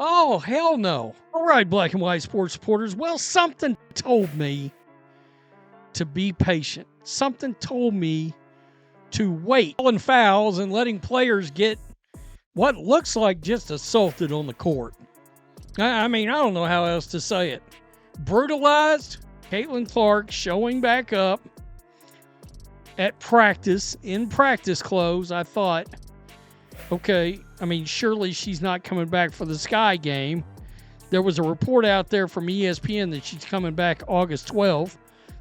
Oh, hell no. All right, black and white sports supporters. Well, something told me to be patient. Something told me to wait. Calling fouls and letting players get what looks like just assaulted on the court. I mean, I don't know how else to say it. Brutalized. Caitlin Clark showing back up at practice, in practice clothes. I thought, okay, I mean, surely she's not coming back for the Sky game. There was a report out there from ESPN that she's coming back August 12th.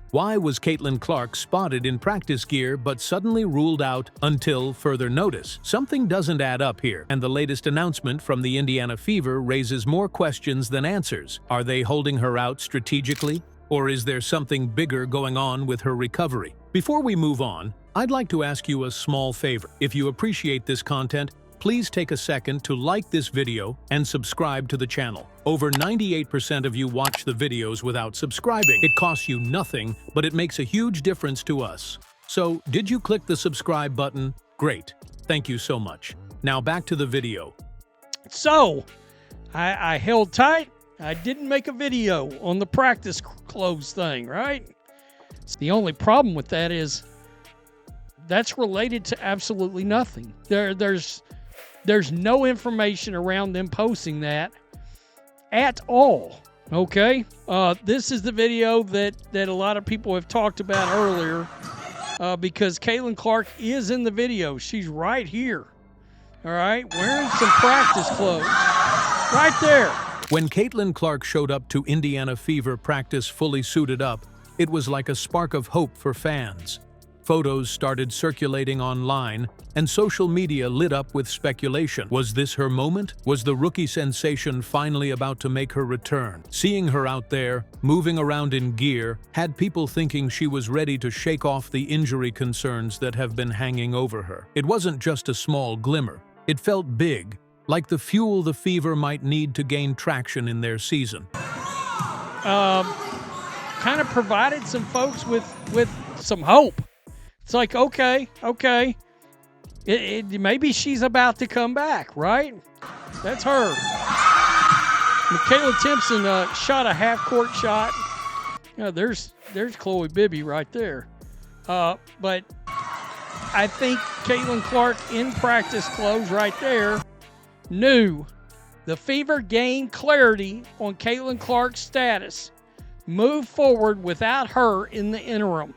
Why was Caitlin Clark spotted in practice gear but suddenly ruled out until further notice? Something doesn't add up here, and the latest announcement from the Indiana Fever raises more questions than answers. Are they holding her out strategically? Or is there something bigger going on with her recovery? Before we move on, I'd like to ask you a small favor. If you appreciate this content, please take a second to like this video and subscribe to the channel. Over 98% of you watch the videos without subscribing. It costs you nothing, but it makes a huge difference to us. So, did you click the subscribe button? Great. Thank you so much. Now back to the video. So, I held tight. I didn't make a video on the practice clothes thing, right? The only problem with that is that's related to absolutely nothing. There's no information around them posting that at all, okay? This is the video that a lot of people have talked about earlier because Caitlin Clark is in the video. She's right here, all right? Wearing some practice clothes right there. When Caitlin Clark showed up to Indiana Fever practice fully suited up, it was like a spark of hope for fans. Photos started circulating online, and social media lit up with speculation. Was this her moment? Was the rookie sensation finally about to make her return? Seeing her out there, moving around in gear, had people thinking she was ready to shake off the injury concerns that have been hanging over her. It wasn't just a small glimmer. It felt big, like the fuel the Fever might need to gain traction in their season. Kind of provided some folks with some hope. It's like, okay, maybe she's about to come back, right? That's her. Michaela Timpson shot a half-court shot. There's Chloe Bibby right there. But I think Caitlin Clark in practice clothes right there knew the Fever gained clarity on Caitlin Clark's status. Move forward without her in the interim.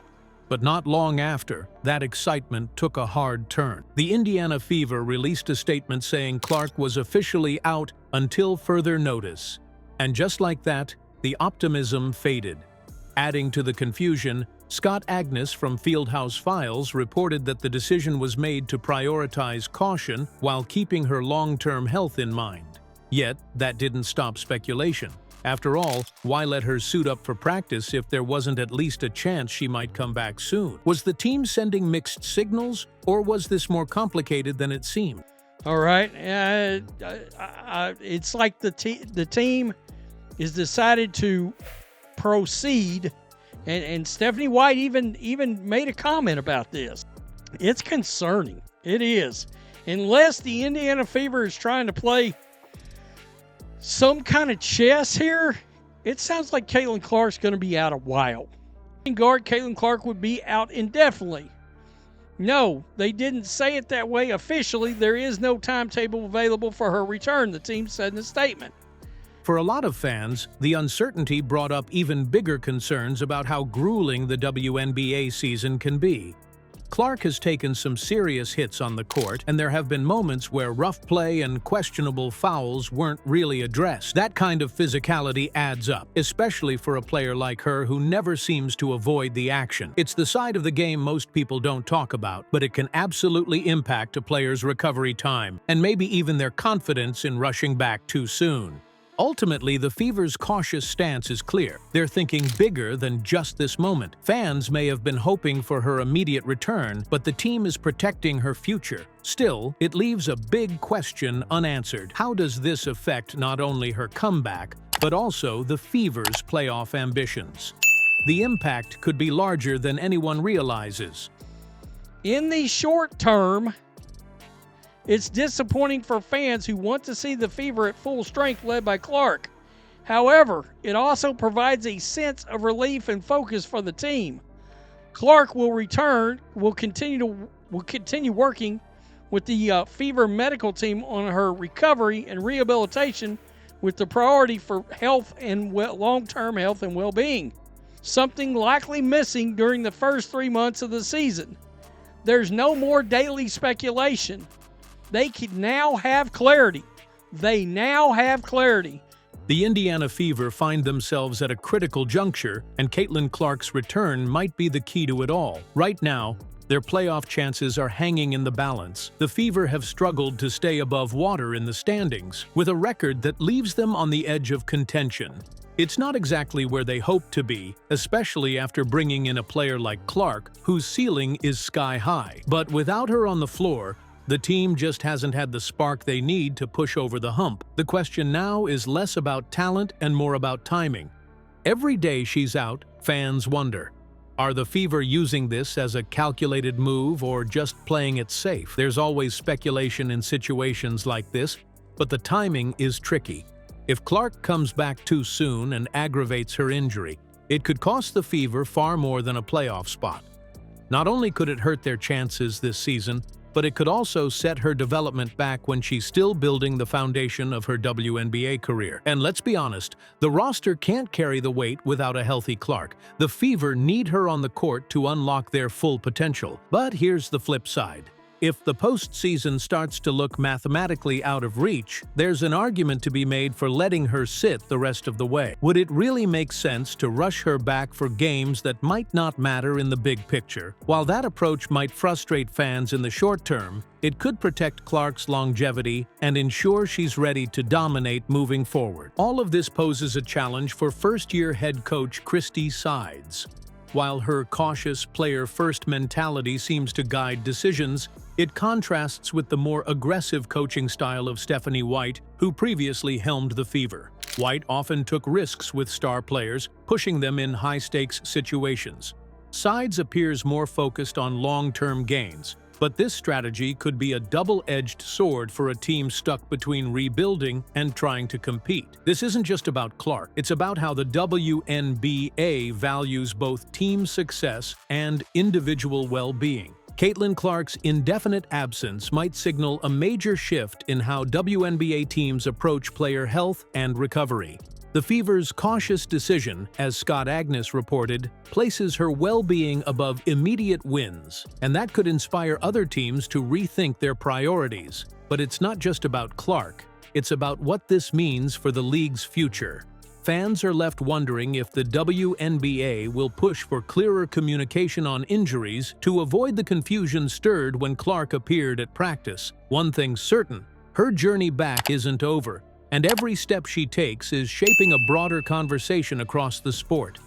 But not long after, that excitement took a hard turn. The Indiana Fever released a statement saying Clark was officially out until further notice. And just like that, the optimism faded. Adding to the confusion, Scott Agnes from Fieldhouse Files reported that the decision was made to prioritize caution while keeping her long-term health in mind. Yet, that didn't stop speculation. After all, why let her suit up for practice if there wasn't at least a chance she might come back soon? Was the team sending mixed signals, or was this more complicated than it seemed? All right. It's like the team is decided to proceed, and Stephanie White even made a comment about this. It's concerning. It is. Unless the Indiana Fever is trying to play some kind of chess here, it sounds like Caitlin Clark's going to be out a while. Guard Caitlin Clark would be out indefinitely. No, they didn't say it that way officially. There is no timetable available for her return, the team said in a statement. For a lot of fans, the uncertainty brought up even bigger concerns about how grueling the WNBA season can be. Clark has taken some serious hits on the court, and there have been moments where rough play and questionable fouls weren't really addressed. That kind of physicality adds up, especially for a player like her who never seems to avoid the action. It's the side of the game most people don't talk about, but it can absolutely impact a player's recovery time, and maybe even their confidence in rushing back too soon. Ultimately, the Fever's cautious stance is clear. They're thinking bigger than just this moment. Fans may have been hoping for her immediate return, but the team is protecting her future. Still, it leaves a big question unanswered. How does this affect not only her comeback, but also the Fever's playoff ambitions? The impact could be larger than anyone realizes. In the short term, It's disappointing for fans who want to see the Fever at full strength led by Clark. However, it also provides a sense of relief and focus for the team. Clark will continue working with the Fever medical team on her recovery and rehabilitation with the priority for health and long-term health and well-being, something likely missing during the first 3 months of the season. There's no more daily speculation. They can now have clarity. The Indiana Fever find themselves at a critical juncture, and Caitlin Clark's return might be the key to it all. Right now, their playoff chances are hanging in the balance. The Fever have struggled to stay above water in the standings, with a record that leaves them on the edge of contention. It's not exactly where they hoped to be, especially after bringing in a player like Clark, whose ceiling is sky high. But without her on the floor, the team just hasn't had the spark they need to push over the hump. The question now is less about talent and more about timing. Every day she's out, fans wonder, are the Fever using this as a calculated move or just playing it safe? There's always speculation in situations like this, but the timing is tricky. If Clark comes back too soon and aggravates her injury, it could cost the Fever far more than a playoff spot. Not only could it hurt their chances this season, but it could also set her development back when she's still building the foundation of her WNBA career. And let's be honest, the roster can't carry the weight without a healthy Clark. The Fever need her on the court to unlock their full potential. But here's the flip side. If the postseason starts to look mathematically out of reach, there's an argument to be made for letting her sit the rest of the way. Would it really make sense to rush her back for games that might not matter in the big picture? While that approach might frustrate fans in the short term, it could protect Clark's longevity and ensure she's ready to dominate moving forward. All of this poses a challenge for first-year head coach Christy Sides. While her cautious player-first mentality seems to guide decisions, it contrasts with the more aggressive coaching style of Stephanie White, who previously helmed the Fever. White often took risks with star players, pushing them in high-stakes situations. Sides appears more focused on long-term gains, but this strategy could be a double-edged sword for a team stuck between rebuilding and trying to compete. This isn't just about Clark, it's about how the WNBA values both team success and individual well-being. Caitlin Clark's indefinite absence might signal a major shift in how WNBA teams approach player health and recovery. The Fever's cautious decision, as Scott Agnes reported, places her well-being above immediate wins, and that could inspire other teams to rethink their priorities. But it's not just about Clark, it's about what this means for the league's future. Fans are left wondering if the WNBA will push for clearer communication on injuries to avoid the confusion stirred when Clark appeared at practice. One thing's certain, her journey back isn't over, and every step she takes is shaping a broader conversation across the sport.